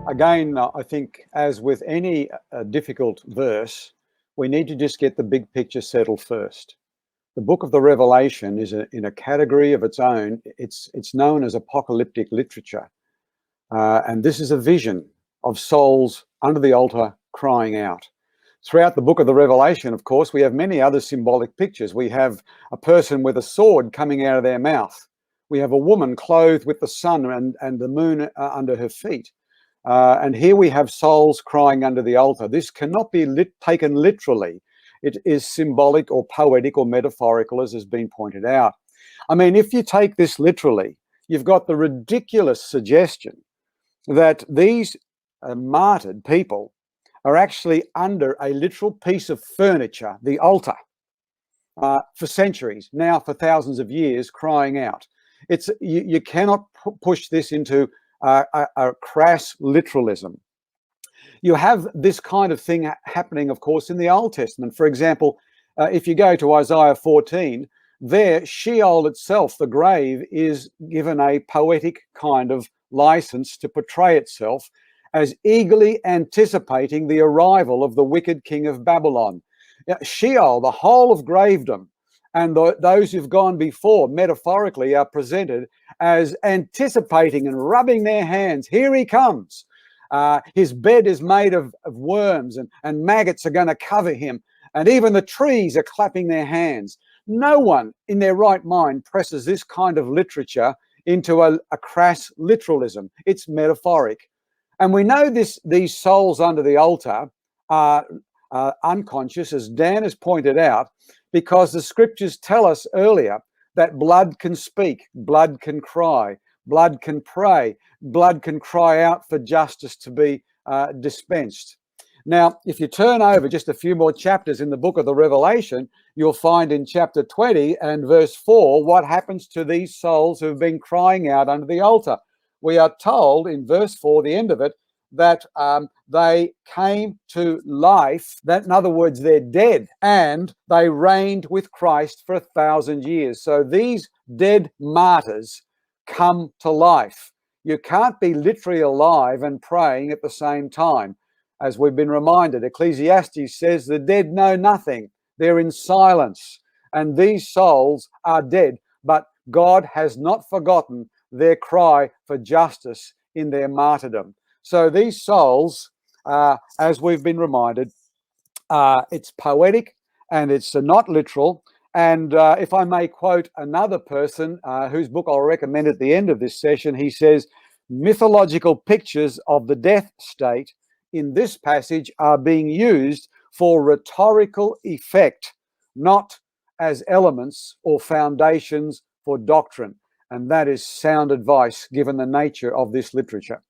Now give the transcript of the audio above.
Again, I think, as with any difficult verse, we need to just get the big picture settled first. The book of the Revelation is in a category of its own. It's known as apocalyptic literature. And this is a vision of souls under the altar crying out. Throughout the book of the Revelation, of course, we have many other symbolic pictures. We have a person with a sword coming out of their mouth. We have a woman clothed with the sun and the moon under her feet. And here we have souls crying under the altar. This cannot be taken literally. It is symbolic or poetic or metaphorical, as has been pointed out. I mean, if you take this literally, you've got the ridiculous suggestion that these martyred people are actually under a literal piece of furniture, the altar, for centuries, now for thousands of years, crying out. You cannot push this into a crass literalism. You have this kind of thing happening, of course, in the Old Testament. For example, if you go to Isaiah 14, there Sheol itself, the grave, is given a poetic kind of license to portray itself as eagerly anticipating the arrival of the wicked king of Babylon. Sheol, the whole of gravedom, and those who've gone before, metaphorically, are presented as anticipating and rubbing their hands. Here he comes. His bed is made of worms, and maggots are going to cover him. And even the trees are clapping their hands. No one in their right mind presses this kind of literature into a crass literalism. It's metaphoric. And we know these souls under the altar are unconscious, as Dan has pointed out, because the scriptures tell us earlier that blood can speak, blood can cry, blood can pray, blood can cry out for justice to be dispensed. Now, if you turn over just a few more chapters in the book of the Revelation, you'll find in chapter 20 and verse 4 what happens to these souls who've been crying out under the altar. We are told in verse 4, the end of it, that they came to life, that in other words, they're dead, and they reigned with Christ for 1,000 years. So these dead martyrs come to life. You can't be literally alive and praying at the same time. As we've been reminded, Ecclesiastes says the dead know nothing. They're in silence. And these souls are dead, but God has not forgotten their cry for justice in their martyrdom. So these souls, as we've been reminded, it's poetic and it's not literal. And if I may quote another person whose book I'll recommend at the end of this session, he says, mythological pictures of the death state in this passage are being used for rhetorical effect, not as elements or foundations for doctrine. And that is sound advice given the nature of this literature.